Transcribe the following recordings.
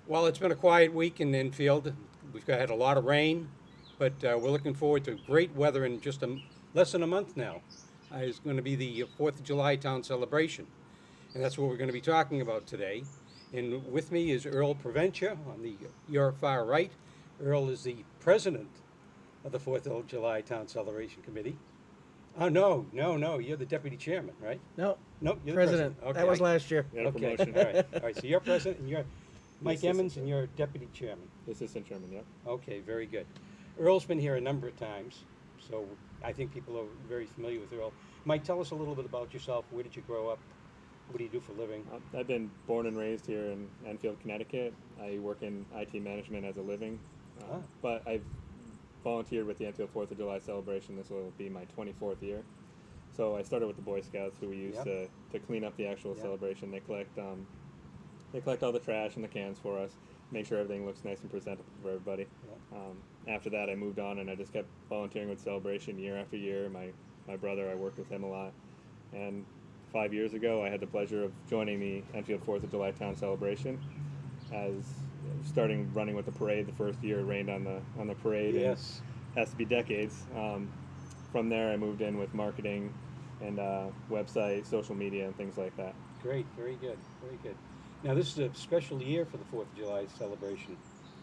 Well, it's been a quiet week in Enfield. Had a lot of rain, but we're looking forward to great weather in just less than a month now. It's going to be the 4th of July town celebration, and that's what we're going to be talking about today. And with me is Earl Proventia on your far right. Earl is the president of the 4th of July town celebration committee. Oh, no, no, no, you're the deputy chairman, right? No, Nope, you're president. the president. Okay, That was last year. Yeah, Okay, promotion. all right, so you're president and you're Mike Assistant Emmons and chairman. you're deputy chairman. Assistant chairman, yep. Okay, very good. Earl's been here a number of times, so I think people are very familiar with Earl. Mike, tell us a little bit about yourself. Where did you grow up? What do you do for a living? I've been born and raised here in Enfield, Connecticut. I work in IT management as a living, Ah. but I've volunteered with the Enfield 4th of July celebration. This will be my 24th year. So I started with the Boy Scouts, who we use Yep. to clean up the actual Yep. celebration. They collect all the trash and the cans for us, make sure everything looks nice and presentable for everybody. After that, I moved on and I just kept volunteering with Celebration year after year. My brother, I worked with him a lot. And 5 years ago, I had the pleasure of joining the Enfield 4th of July Town Celebration, as starting running with the parade. The first year it rained on the parade. Yes. And has to be decades. From there, I moved in with marketing and website, social media, and things like that. Great, very good, very good. Now, this is a special year for the 4th of July celebration.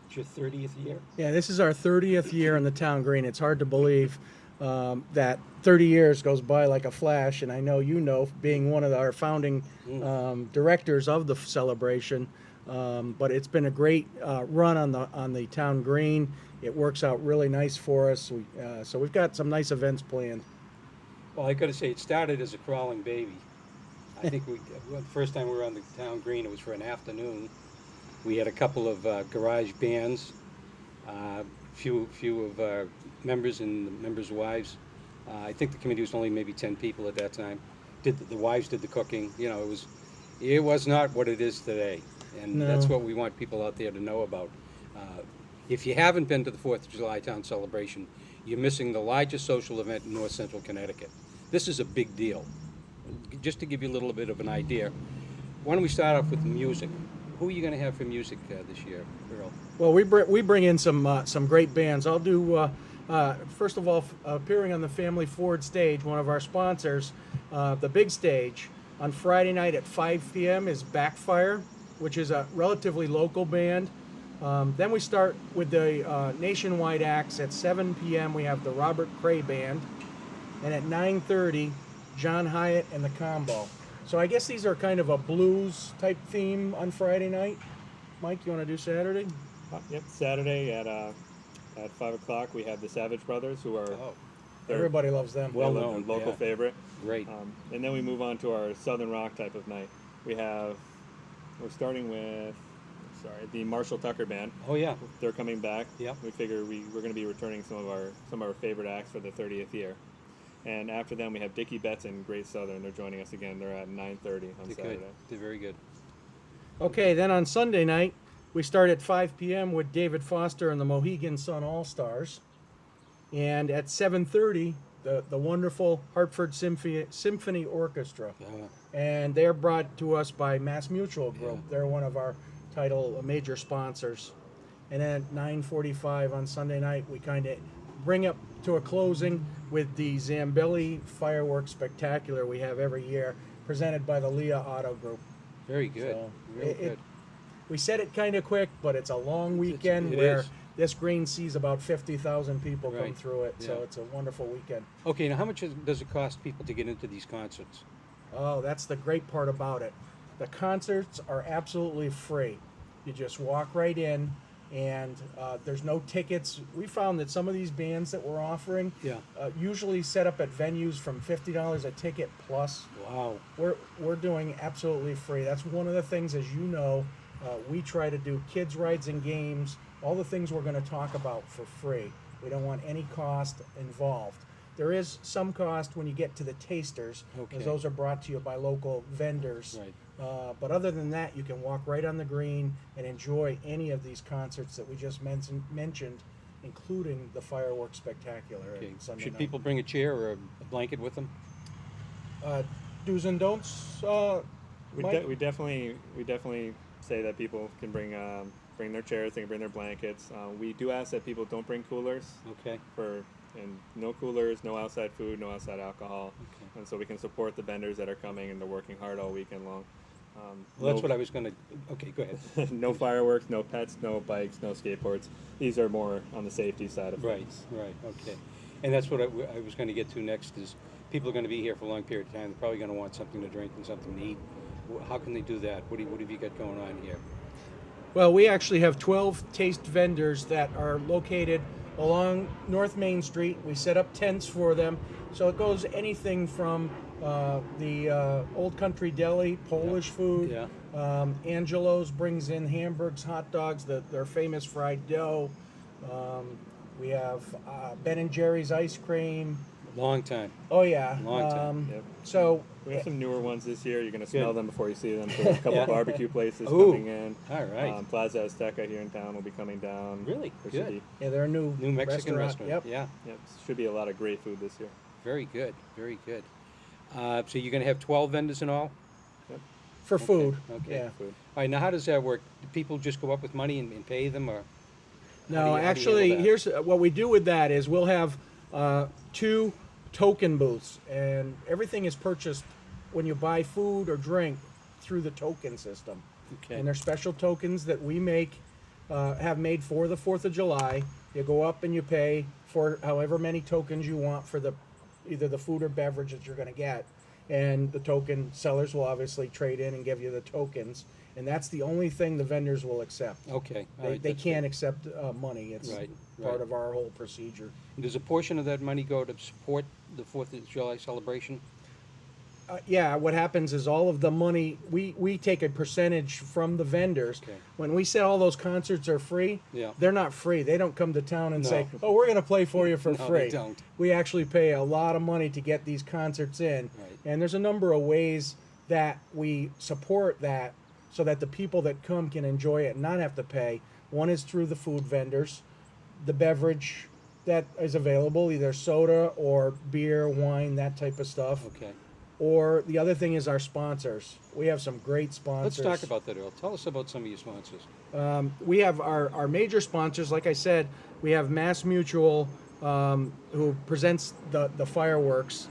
It's your 30th year? Yeah, this is our 30th year in the town green. It's hard to believe that 30 years goes by like a flash, and I know you know, being one of our founding directors of the celebration. But it's been a great run on the town green. It works out really nice for us. So we've got some nice events planned. Well, I gotta say, it started as a crawling baby. I think the first time we were on the town green, it was for an afternoon. We had a couple of garage bands, few of our members and the members' wives. I think the committee was only maybe 10 people at that time. The wives did the cooking. You know, it was not what it is today, and No. that's what we want people out there to know about. If you haven't been to the 4th of July town celebration, you're missing the largest social event in North Central Connecticut. This is a big deal. Just to give you a little bit of an idea, why don't we start off with music? Who are you going to have for music this year, Earl? Well, we bring in some great bands. I'll do first of all, appearing on the Family Ford stage, one of our sponsors, the big stage on Friday night at 5 p.m. is Backfire, which is a relatively local band. Then we start with the nationwide acts at 7 p.m. We have the Robert Cray Band, and at 9:30, John Hyatt and the Combo. So I guess these are kind of a blues type theme on Friday night. Mike, you want to do Saturday? Yep. Saturday at 5 o'clock, we have the Savage Brothers, who are Oh, they're- Everybody loves them. Well they're known, local yeah. favorite. great. And then we move on to our Southern Rock type of night. We're starting with, the Marshall Tucker Band. Oh, yeah. They're coming back. Yep. We figure we're going to be returning some of our favorite acts for the 30th year. And after them, we have Dickie Betts and Great Southern. They're joining us again. They're at 9:30 on They're Saturday. good. They're very good. Okay, then on Sunday night, we start at 5 p.m. with David Foster and the Mohegan Sun All-Stars. And at 7:30, the wonderful Hartford Symphony Orchestra. And they're brought to us by Mass Mutual Group. Yeah. They're one of our title major sponsors. And then at 9:45 on Sunday night, we kind of bring up to a closing with the Zambelli Fireworks Spectacular we have every year, presented by the Leah Auto Group. Very good. So, Real it- good. We said it kind of quick, but it's a long weekend it where is. this green sees about 50,000 people come Right. through it. So Yeah. it's a wonderful weekend. Okay, now how much does it cost people to get into these concerts? Oh, that's the great part about it. The concerts are absolutely free. You just walk right in, and there's no tickets. We found that some of these bands that we're offering Yeah. usually set up at venues from $50 a ticket plus. Wow. We're doing absolutely free. That's one of the things, as you know, we try to do kids rides and games, all the things we're going to talk about for free. We don't want any cost involved. There is some cost when you get to the tasters, Okay. because those are brought to you by local vendors. Right. But other than that, you can walk right on the green and enjoy any of these concerts that we just mentioned, including the fireworks spectacular Okay. on Sunday Should night. people bring a chair or a blanket with them? Do's and don'ts? We Mike? definitely say that people can bring their chairs, they can bring their blankets. We do ask that people don't bring coolers Okay. and no coolers, no outside food, no outside alcohol, Okay. and so we can support the vendors that are coming and they're working hard all weekend long. Well, that's what I was gonna. Okay, go ahead. No fireworks, no pets, no bikes, no skateboards. These are more on the safety side of Right. things. Right. Okay. And that's what I was going to get to next. Is people are going to be here for a long period of time. They're probably going to want something to drink and something to eat. How can they do that? What have you got going on here? Well, we actually have 12 taste vendors that are located along North Main Street. We set up tents for them. So it goes anything from the Old Country Deli, Polish food. Yeah. Angelo's brings in hamburgers, hot dogs, their famous fried dough. We have Ben and Jerry's ice cream. Long time. Oh yeah. Long time. Yep. So We have some newer ones this year. You're going to smell Good. them before you see them. So there's a couple Yeah. of barbecue places Ooh. coming in. All right. Plaza Azteca here in town will be coming down. Really? There Good. should be, yeah, they're a new Mexican restaurant. Yep. Yeah. yep, should be a lot of great food this year. Very good. Very good. So you're going to have 12 vendors in all? For food. Okay. Yeah. Food. All right. Now, how does that work? Do people just go up with money and pay them, or? No, how do you actually, handle that? here's what we do with that is we'll have 2 token booths, and everything is purchased when you buy food or drink through the token system. Okay. And they're special tokens that we have made for the 4th of July. You go up and you pay for however many tokens you want for either the food or beverage that you're going to get. And the token sellers will obviously trade in and give you the tokens. And that's the only thing the vendors will accept. Okay. All They, right, they that's can't accept money. It's Right, part right. of our whole procedure. good. Does a portion of that money go to support the 4th of July celebration? Yeah, what happens is all of the money, we take a percentage from the vendors. Okay. When we say all those concerts are free, Yeah. they're not free. They don't come to town and No. say, oh, we're going to play for you for No, free. they don't. We actually pay a lot of money to get these concerts in. Right. And there's a number of ways that we support that so that the people that come can enjoy it and not have to pay. One is through the food vendors, the beverage that is available, either soda or beer, wine, that type of stuff. Okay. Or the other thing is our sponsors. We have some great sponsors. Let's talk about that, Earl. Tell us about some of your sponsors. We have our major sponsors. Like I said, we have Mass Mutual, who presents the fireworks.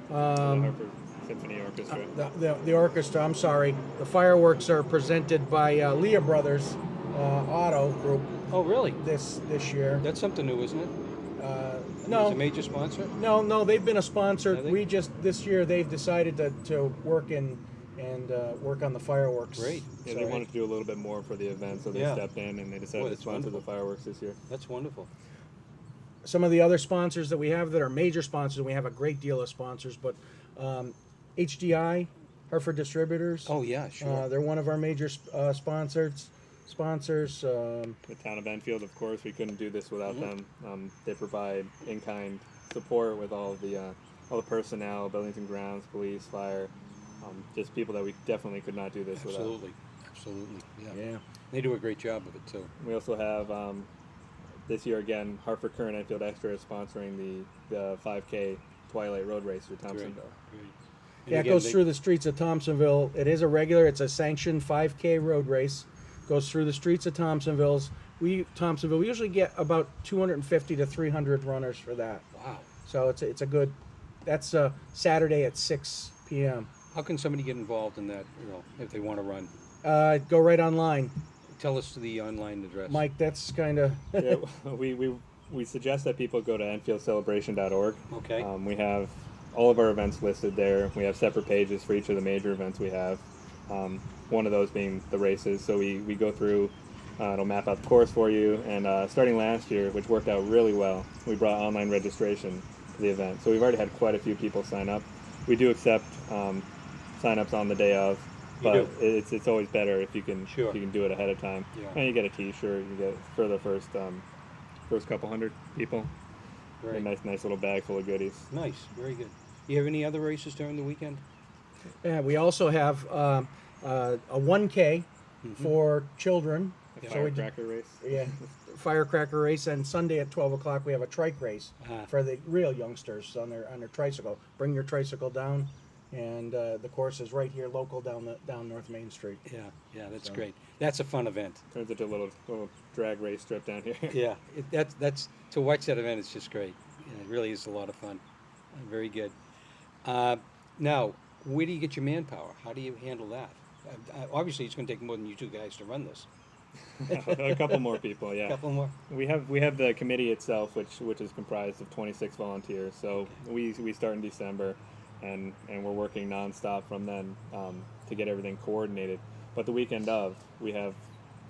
The Hartford Symphony Orchestra. The orchestra. I'm sorry. The fireworks are presented by Leah Brothers Auto Group Oh, really? this year. That's something new, isn't it? It's No, a major sponsor? no, they've been a sponsor. Have they? We just this year they've decided to work and work on the fireworks. Great. Yeah, they wanted to do a little bit more for the event, so they Yeah. stepped in and they decided Boy, to that's sponsor wonderful. the fireworks this year. That's wonderful. Some of the other sponsors that we have that are major sponsors, and we have a great deal of sponsors, but HDI, Hartford Distributors. Oh, yeah, sure. They're one of our major sponsors. The town of Enfield, of course, we couldn't do this without Mm-hmm. them. They provide in-kind support with all the personnel, buildings and grounds, police, fire, just people that we definitely could not do this without. Absolutely. Absolutely. Yeah. Yeah. They do a great job of it, too. We also have this year again, Hartford Current Enfield Extra is sponsoring the 5K Twilight Road Race through Thompsonville. Great. And Yeah, it again, goes they- through the streets of Thompsonville. It is it's a sanctioned 5K road race. Goes through the streets of Thompsonville. We usually get about 250 to 300 runners for that. Wow. So it's a good. That's Saturday at 6 p.m. How can somebody get involved in that, Earl, if they want to run? Go right online, Tell us the online address. Mike. That's kind of Yeah, we suggest that people go to EnfieldCelebration.org. Okay. We have all of our events listed there. We have separate pages for each of the major events we have. One of those being the races. So we go through, it'll map out the course for you. And starting last year, which worked out really well, we brought online registration to the event. So we've already had quite a few people sign up. We do accept sign-ups on the day of, You but do? it's always better if you can Sure. do it ahead of time. Yeah. And you get a T-shirt. You get for the first couple hundred people. Great. A nice little bag full of goodies. Nice. Very good. You have any other races during the weekend? Yeah, we also have a 1K for children. A So we do- firecracker race. Yeah, firecracker race, and Sunday at 12 o'clock we have a trike race Ah. for the real youngsters on their tricycle. Bring your tricycle down, and the course is right here, local down North Main Street. Yeah, that's So- great. That's a fun event. Turns into a little drag race strip down here. Yeah, that's to watch that event. It's just great. Yeah, it really is a lot of fun. Very good. Now, where do you get your manpower? How do you handle that? Obviously, it's going to take more than you two guys to run this. A couple more people, A yeah. couple more. We have the committee itself, which is comprised of 26 volunteers. So we start in December, and we're working nonstop from then to get everything coordinated. But the weekend of, it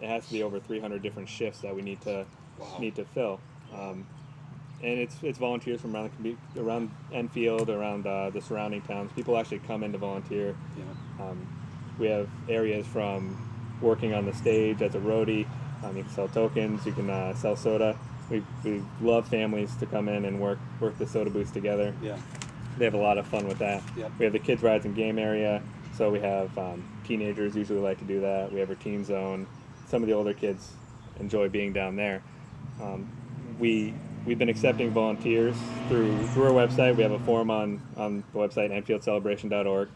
has to be over 300 different shifts that we need to Wow. fill. And it's volunteers from around Enfield, around the surrounding towns. People actually come in to volunteer. Yeah. We have areas from working on the stage as a roadie. You can sell tokens. You can sell soda. We love families to come in and work the soda booths together. Yeah. They have a lot of fun with that. Yep. We have the kids rides and game area. So we have teenagers usually like to do that. We have our teen zone. Some of the older kids enjoy being down there. We've been accepting volunteers through our website. We have a form on the website, EnfieldCelebration.org.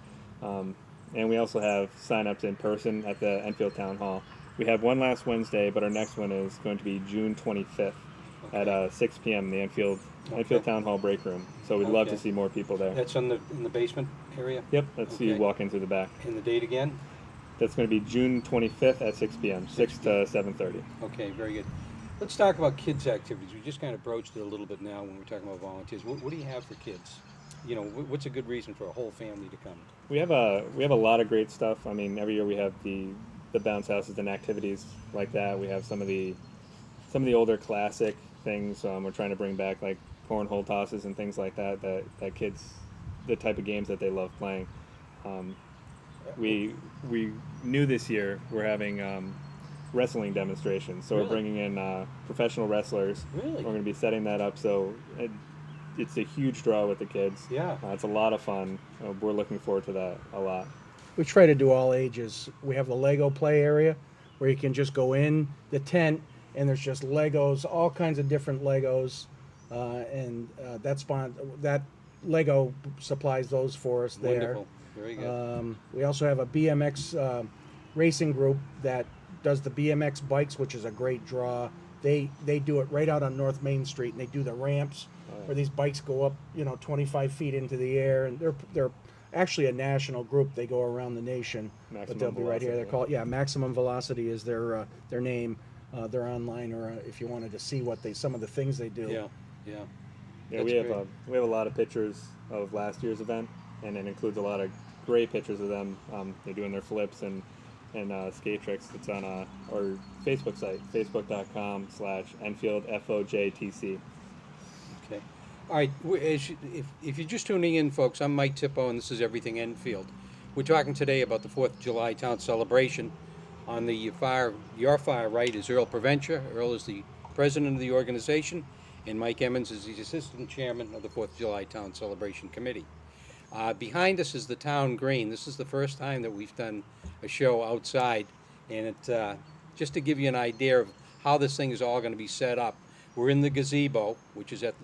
And we also have sign-ups in person at the Enfield Town Hall. We have one last Wednesday, but our next one is going to be June 25th at 6 p.m. in the Enfield Town Hall break room. So we'd love to Okay. see more people there. That's in the basement area. Yep, that's you Okay. walk in through the back. And the date again? That's going to be June 25th at 6 p.m., 6 to 7:30. Okay, very good. Let's talk about kids' activities. We just kind of broached it a little bit now when we're talking about volunteers. What do you have for kids? You know, what's a good reason for a whole family to come? We have a lot of great stuff. I mean, every year we have the bounce houses and activities like that. We have some of the older classic things. We're trying to bring back like cornhole tosses and things like that kids, the type of games that they love playing. We knew this year we're having wrestling demonstrations, so Really? we're bringing in professional wrestlers. Really? We're going to be setting that up, so it's a huge draw with the kids. Yeah. It's a lot of fun. We're looking forward to that a lot. We try to do all ages. We have the Lego play area where you can just go in the tent and there's just Legos, all kinds of different Legos, and that Lego supplies those for us there. Wonderful. Very good. We also have a BMX racing group that does the BMX bikes, which is a great draw. They do it right out on North Main Street, and they do the ramps where these bikes go up, 25 feet into the air, and they're actually a national group. They go around the nation, but Maximum they'll be right here. They're Velocity. called Maximum Velocity is their name. They're online, or if you wanted to see some of the things they do. Yeah. Yeah. Yeah, That's we have great. we have a lot of pictures of last year's event, and it includes a lot of great pictures of them. They're doing their flips and skate tricks. It's on our Facebook site, facebook.com/EnfieldFOJTC. Okay. All right. If you're just tuning in, folks, I'm Mike Tippo, and this is Everything Enfield. We're talking today about the 4th of July Town Celebration. On your far right is Earl Preventure. Earl is the president of the organization, and Mike Emmons is the assistant chairman of the 4th of July Town Celebration Committee. Behind us is the town green. This is the first time that we've done a show outside, and just to give you an idea of how this thing is all going to be set up. We're in the gazebo, which is at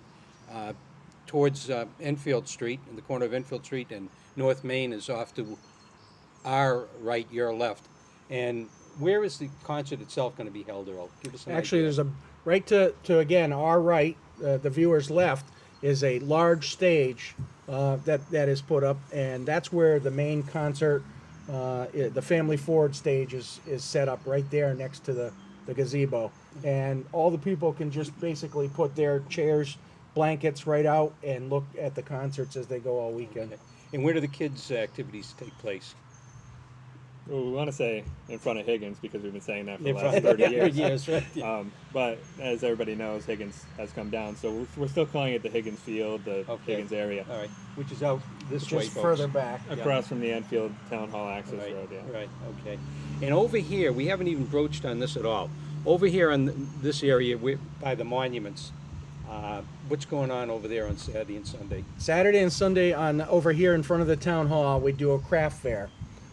towards Enfield Street, in the corner of Enfield Street, and North Main is off to our right, your left. And where is the concert itself going to be held, Earl? Give us an Actually, idea. there's a right to again our right, the viewer's left is a large stage that is put up, and that's where the main concert, the Family Ford stage is set up right there next to the gazebo, and all the people can just basically put their chairs, blankets right out and look at the concerts as they go all weekend. Okay. And where do the kids' activities take place? Well, we want to say in front of Higgins because we've been saying that for the In last front- 30 years. Yes, right. Yeah. But as everybody knows, Higgins has come down, so we're still calling it the Higgins Field, the Okay. Higgins area, All right, which is out this way, Just folks. further back. across from the Enfield Town Hall access Right, road. Yeah. right, okay. And over here, we haven't even broached on this at all. Over here on this area by the monuments, what's going on over there on Saturday and Sunday? Saturday and Sunday over here in front of the town hall, we do a craft fair.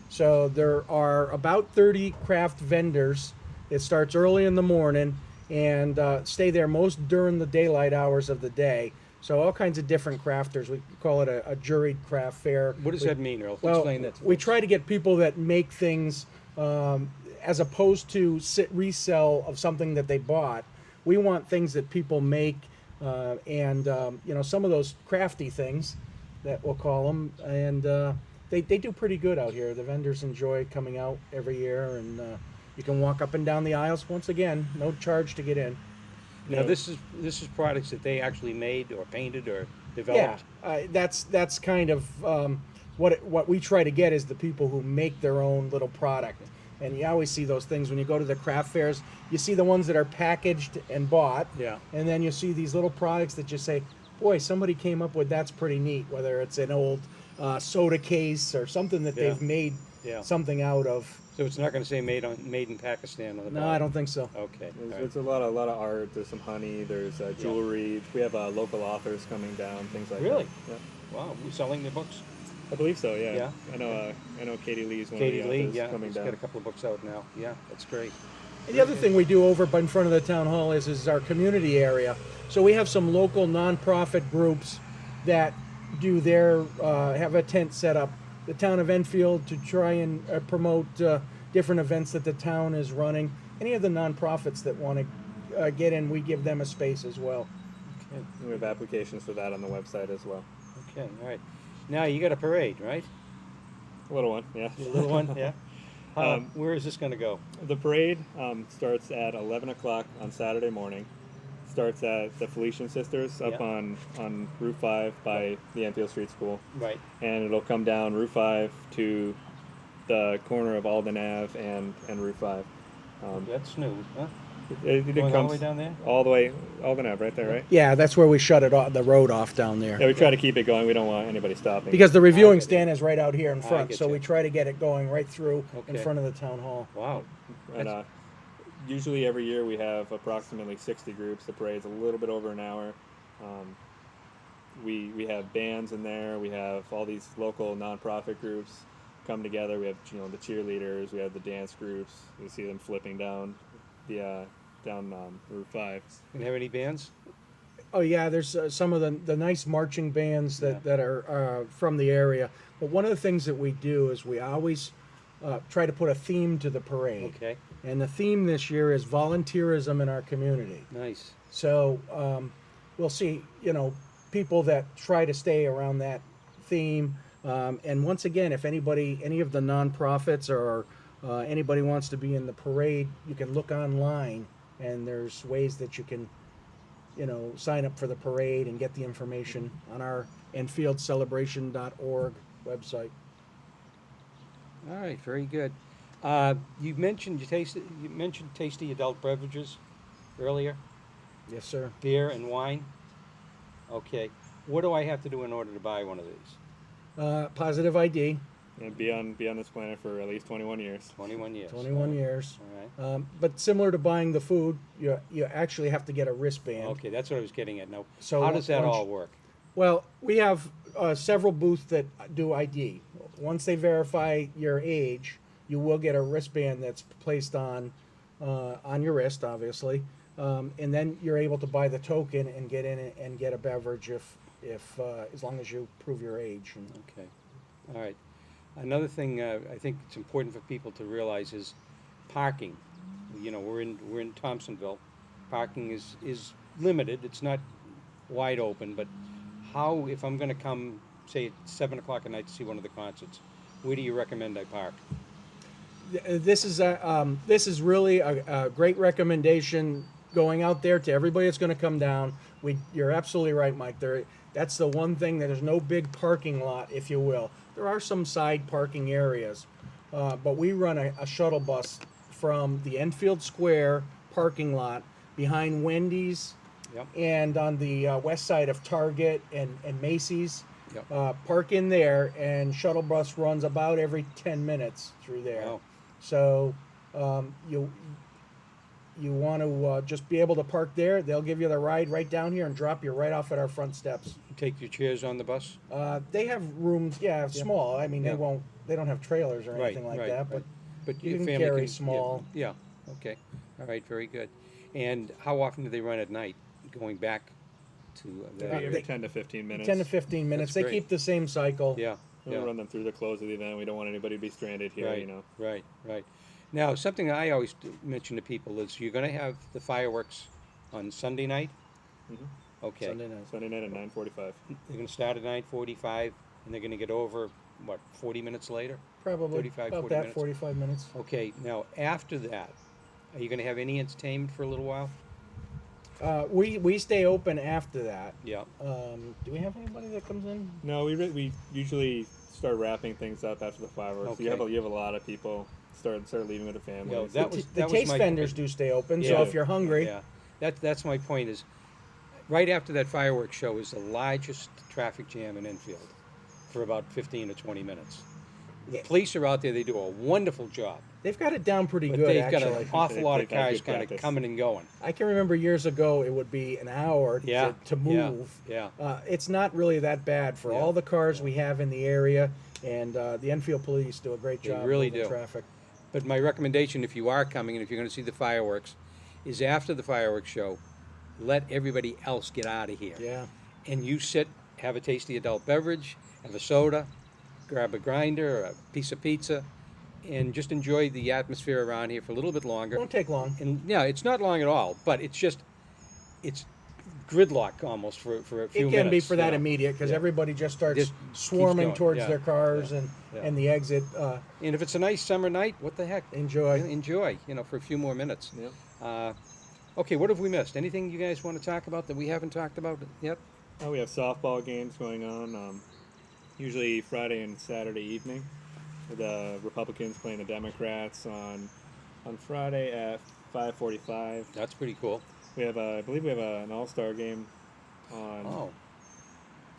So there are about 30 craft vendors. It starts early in the morning and stay there most during the daylight hours of the day. So all kinds of different crafters. We call it a juried craft fair. What does We- that mean, Earl? Well, Explain that to we folks. try to get people that make things as opposed to resell of something that they bought. We want things that people make, and you know, some of those crafty things that we'll call them, and they do pretty good out here. The vendors enjoy coming out every year, and you can walk up and down the aisles. Once again, no charge to get in. Now, Yeah. this is products that they actually made or painted or Yeah, developed. that's kind of what we try to get is the people who make their own little product. And you always see those things when you go to the craft fairs. You see the ones that are packaged and bought, Yeah. and then you see these little products that you say, "Boy, somebody came up with that's pretty neat." Whether it's an old soda case or something that Yeah. they've made Yeah. something out of. So it's not going to say made in Pakistan on the No, bottom? I don't think so. Okay. all right. There's a lot of art. There's some honey. There's jewelry. We have local authors coming down. Things like Really? that. Yeah. Wow, we're selling their books. I believe so. Yeah. Yeah. I know Katie Lee's one Katie of the Lee, authors yeah, coming she's down. got a couple of books out now. Yeah, that's great. And the other thing we do over in front of the town hall is our community area. So we have some local nonprofit groups that do their have a tent set up. The town of Enfield to try and promote different events that the town is running. Any of the nonprofits that want to get in, we give them a space as well. Okay, We have applications for that on the website as well. okay, all right. Now you got a parade, right? A little one, yeah. A little one, yeah. Where is this going to go? The parade starts at 11 o'clock on Saturday morning. Starts at the Felician Sisters up Yeah. on Route 5 by the Enfield Street School. Right. And it'll come down Route 5 to the corner of Alden Ave and Route 5. That's new, huh? It Going all the comes way down there? all the way, Alden Ave, right there, right? Yeah, that's where we shut it off, the road off down there. Yeah, we try to keep it going. We don't want anybody stopping. Because the reviewing get stand is right out here in I front, get so you. we try to get it going right through in Okay. front of the town hall. Wow. And usually every year we have approximately 60 groups. The parade's a little bit over an hour. We have bands in there. We have all these local nonprofit groups come together. We have the cheerleaders. We have the dance groups. You see them flipping down the down Route 5. You have any bands? Oh yeah, there's some of the nice marching bands that are from the area. But one of the things that we do is we always try to put a theme to the parade. Okay, And the theme this year is volunteerism in our community. nice. So we'll see, people that try to stay around that theme. And once again, if any of the nonprofits or anybody wants to be in the parade, you can look online, and there's ways that you can, sign up for the parade and get the information on our EnfieldCelebration.org website. All right, very good. You mentioned tasty adult beverages earlier, Yes, sir. beer and wine. Okay, what do I have to do in order to buy one of these? Positive ID, And be on this planet for at least 21 years. 21 years. 21 years. All right. But similar to buying the food, you actually have to get a wristband. Okay, that's what I was getting at. Now, So how does that once- all work? Well, we have several booths that do ID. Once they verify your age, you will get a wristband that's placed on your wrist, obviously, and then you're able to buy the token and get in and get a beverage if as long as you prove your age. And Okay, all right. Another thing I think it's important for people to realize is parking. We're in Thompsonville. Parking is limited. It's not wide open. But how, if I'm going to come, say at 7 o'clock at night to see one of the concerts, where do you recommend I park? this is really a great recommendation going out there to everybody that's going to come down. You're absolutely right, Mike. That's the one thing, that there's no big parking lot, if you will. There are some side parking areas, but we run a shuttle bus from the Enfield Square parking lot behind Wendy's Yep. and on the west side of Target and Macy's. Yep. Park in there, and shuttle bus runs about every 10 minutes through there. Wow. So you want to just be able to park there. They'll give you the ride right down here and drop you right off at our front steps. Take your chairs on the bus? They have rooms, small. I mean, Yeah. they don't have trailers or Right, anything like right, that, right. But you your can family carry yeah, small. Yeah, okay. All right, very good. And how often do they run at night, going back? to Every they- 10 to 15 minutes. 10 to 15 minutes. That's They great. keep the same cycle. Yeah, We'll yeah. run them through the close of the event. We don't want anybody to be stranded here, Right, you know. right, right. Now, something I always mention to people is you're going to have the fireworks on Sunday night. Mhm. Okay, Sunday night. Sunday night at 9:45. they're going to start at 9:45, and they're going to get over what 40 minutes later. Probably 35, about 40 that, minutes. 45 minutes. Okay, now after that, are you going to have any entertainment for a little while? We stay open after that. Yeah. Do we have anybody that comes in? No, we usually start wrapping things up after the fireworks. Okay. You have a lot of people start leaving with their families. That the was- the that was taste my vendors point. do stay open, Yeah. so if you're hungry, Yeah, that's my point. Is right after that fireworks show is the largest traffic jam in Enfield for about 15 to 20 minutes. The Yeah. police are out there; they do a wonderful job. they've got it down pretty But good, they've got actually. an awful lot of They've had cars good kind of practice. coming and going. I can remember years ago it would be an hour Yeah, to yeah, move. yeah. It's not really that bad for Yeah, all the cars we have in the area, and the Enfield police do a great They job really moving do. traffic. But my recommendation, if you are coming and if you're going to see the fireworks, is after the fireworks show, let everybody else get out of here. Yeah. And you sit, have a tasty adult beverage, have a soda, grab a grinder, or a piece of pizza, and just enjoy the atmosphere around here for a little bit longer. Won't take long. And yeah, it's not long at all, but it's gridlock almost for a few It minutes. can be for that you know. immediate because Yeah. everybody just starts Just keeps swarming going. towards Yeah, their cars yeah, and yeah. and the exit. And if it's a nice summer night, what the heck? Enjoy. Enjoy, for a few more minutes. Yep. Okay, what have we missed? Anything you guys want to talk about that we haven't talked about yet? We have softball games going on, usually Friday and Saturday evening. The Republicans playing the Democrats on Friday at 5:45. That's pretty cool. We have I believe we have an all-star game on. Oh,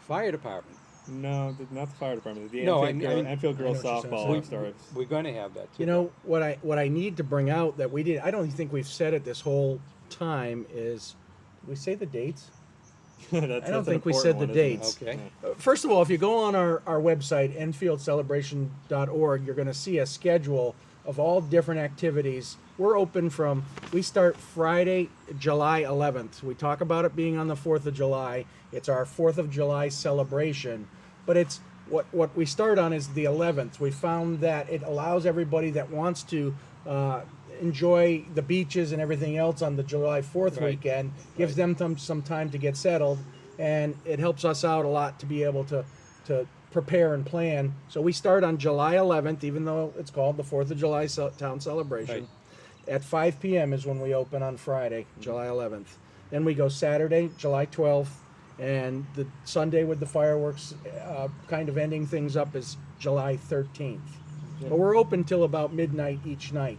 fire department. No, not the fire department. The No, Enfield I girls know what you're softball saying. all-stars. We're going to have that too. You know what I need to bring out that we did. I don't think we've said it this whole time is. Did we say the dates? That's I don't an think we important said the one, isn't it? dates. Okay. First of all, if you go on our website, enfieldcelebration.org, you're going to see a schedule of all different activities. We're open we start Friday, July 11th. We talk about it being on the 4th of July. It's our 4th of July celebration. But it's what we start on is the 11th. We found that it allows everybody that wants to enjoy the beaches and everything else on the July 4th Right. weekend, gives them some time to get settled, and it helps us out a lot to be able to prepare and plan. So we start on July 11th, even though it's called the 4th of July Town Celebration. Right. At 5 p.m. is when we open on Friday, July 11th. Then we go Saturday, July 12th, and the Sunday with the fireworks kind of ending things up is July 13th. But we're open till about midnight each night.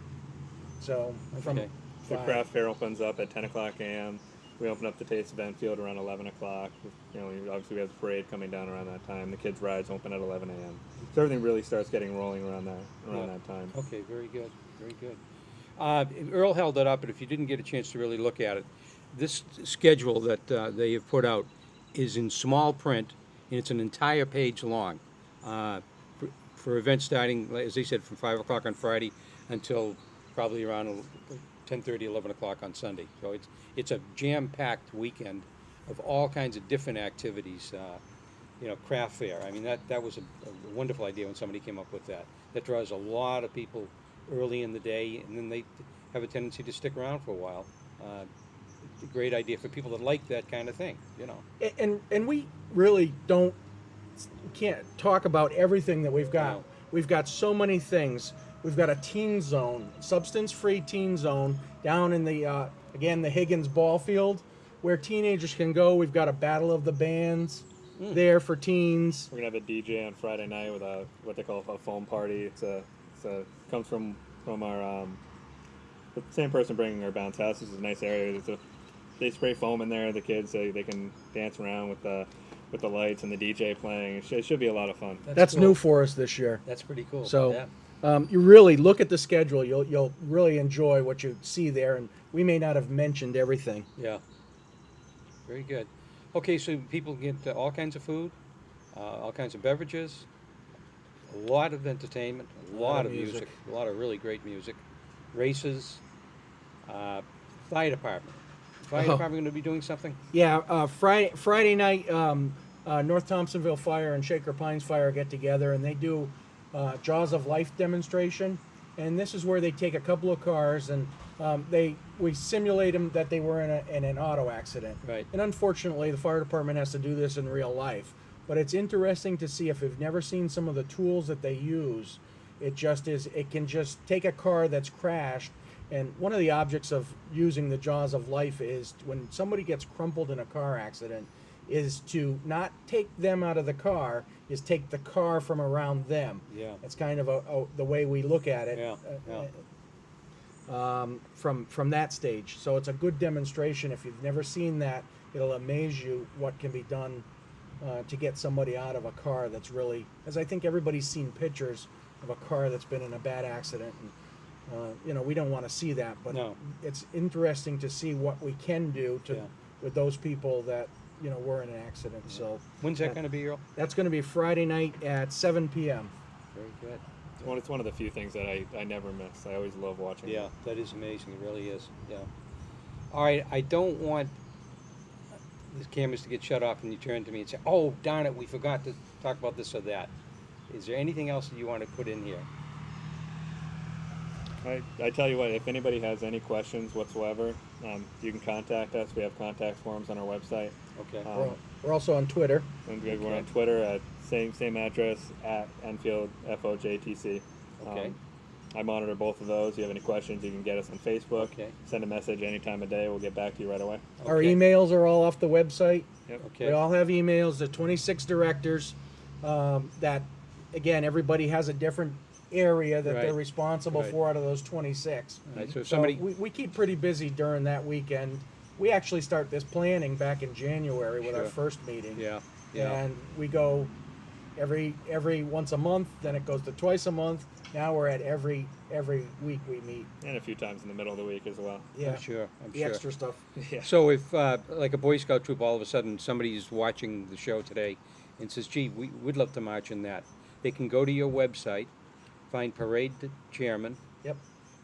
So from Okay. The 5. craft fair opens up at 10 o'clock a.m. We open up the Taste of Enfield around 11 o'clock. Obviously we have the parade coming down around that time. The kids' rides open at 11 a.m. So everything really starts getting rolling around Yeah. that time. Okay, very good, very good. Earl held it up, but if you didn't get a chance to really look at it, this schedule that they have put out is in small print, and it's an entire page long for events starting, as they said, from 5 o'clock on Friday until probably around 10:30, 11 o'clock on Sunday. So it's a jam-packed weekend of all kinds of different activities. Craft fair. I mean, that was a wonderful idea when somebody came up with that. That draws a lot of people early in the day, and then they have a tendency to stick around for a while. A great idea for people that like that kind of thing. And we really can't talk about everything that we've got. No. We've got so many things. We've got a teen zone, substance-free teen zone down in the Higgins ball field where teenagers can go. We've got a battle of the bands there for teens. We're gonna have a DJ on Friday night with what they call a foam party. Comes from our the same person bringing our bounce house. This is a nice area. They spray foam in there. The kids they can dance around with the lights and the DJ playing. It should be a lot of fun. That's cool. new for us this year. That's pretty cool. So Yeah. you really look at the schedule. You'll really enjoy what you see there, and we may not have mentioned everything. Yeah. Very good. Okay, so people get all kinds of food, all kinds of beverages, a lot of entertainment, a lot of music, a lot of really great music, races, fire department. Fire Oh. department gonna be doing something? Yeah, Friday night, North Thompsonville Fire and Shaker Pines Fire get together and they do Jaws of Life demonstration. And this is where they take a couple of cars and we simulate them that they were in an auto accident. Right. And unfortunately, the fire department has to do this in real life. But it's interesting to see if you've never seen some of the tools that they use. It can just take a car that's crashed. And one of the objects of using the Jaws of Life is when somebody gets crumpled in a car accident, is to not take them out of the car, is take the car from around them. Yeah. That's kind of the way we look at it. Yeah, From that stage. So it's a good demonstration. If you've never seen that, it'll amaze you what can be done to get somebody out of a car that's really, as I think everybody's seen pictures of a car that's been in a bad accident. And, we don't want to see that, but No. it's interesting to see what we can do Yeah. with those people that, were in an accident. So When's that gonna be, Earl? that's going to be Friday night at 7 p.m. Very good. It's one of the few things that I never miss. I always love watching. Yeah, that is amazing, it really is, yeah. All right, I don't want the cameras to get shut off and you turn to me and say, oh, darn it, we forgot to talk about this or that. Is there anything else that you want to put in here? I tell you what, if anybody has any questions whatsoever, you can contact us. We have contact forms on our website. Okay, We're also on Twitter. And we're Okay. on Twitter at same address at Enfield FOJTC. Okay. I monitor both of those. If you have any questions, you can get us on Facebook. Okay. Send a message any time of day. We'll get back to you right away. Our Okay. emails are all off the website. Yep. Okay. We all have emails. The 26 directors that, again, everybody has a different area that they're Right. responsible Right. for out of those 26. All right, so if So somebody, we keep pretty busy during that weekend. We actually start this planning back in January with our Sure. first meeting. yeah, And we go every once a month, then it goes to twice a month. Now we're at every week we meet. And a few times in the middle of the week as well. Yeah. I'm sure, I'm The sure. extra stuff. Yeah. So if, like a Boy Scout troop, all of a sudden somebody's watching the show today and says, gee, we'd love to march in that, they can go to your website, find parade chairman, Yep.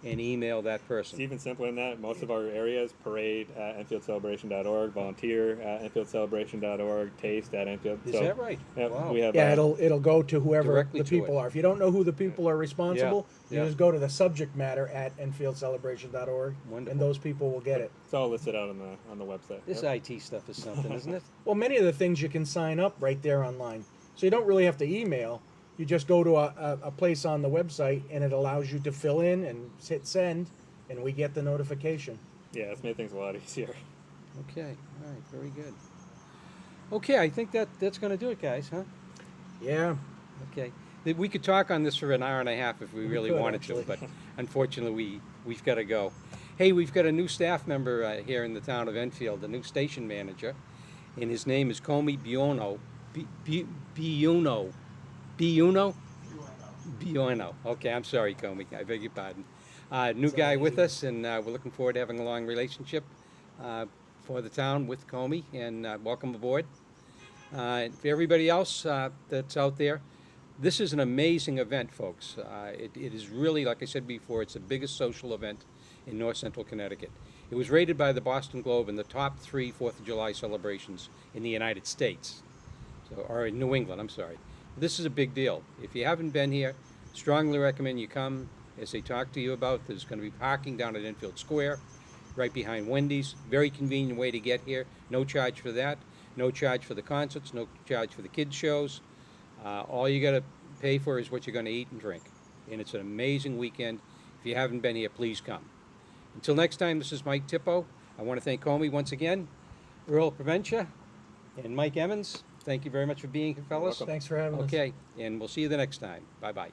and email that It's person. even simpler than that. Most of our areas, parade at EnfieldCelebration.org, volunteer at EnfieldCelebration.org, taste at Enfield. Is that right? Yeah, Wow. we have. Yeah, it'll go to whoever Directly the to people it. are. If you don't know who the people are responsible, Yeah, yeah. you just go to the subject matter at EnfieldCelebration.org, Wonderful. and those people will get it. It's all listed out on the website. This Yep. IT stuff is something, isn't it? Well, many of the things you can sign up right there online, so you don't really have to email. You just go to a place on the website, and it allows you to fill in and hit send, and we get the notification. Yeah, it's made things a lot easier. Okay, all right, very good. Okay, I think that's gonna do it, guys, huh? Yeah. Okay. We could talk on this for an hour and a half if we really could, wanted actually. to, but unfortunately, we've got to go. Hey, we've got a new staff member here in the town of Enfield, a new station manager, and his name is Comey Buono. Buono. Buono. Okay, I'm sorry, Comey. I beg your pardon. New It's guy not with easy. us, and we're looking forward to having a long relationship for the town with Comey, and welcome aboard. For everybody else that's out there, this is an amazing event, folks. It is really, like I said before, it's the biggest social event in North Central Connecticut. It was rated by the Boston Globe in the top 3 4th of July celebrations in the United States, or in New England, I'm sorry. This is a big deal. If you haven't been here, strongly recommend you come. As they talk to you about, there's going to be parking down at Enfield Square, right behind Wendy's. Very convenient way to get here. No charge for that. No charge for the concerts. No charge for the kids' shows. All you got to pay for is what you're going to eat and drink. And it's an amazing weekend. If you haven't been here, please come. Until next time, this is Mike Tippo. I want to thank Comey once again, Earl Proventia, and Mike Emmons. Thank you very much for being here, fellas. welcome. Thanks for having us. Okay, and we'll see you the next time. Bye-bye.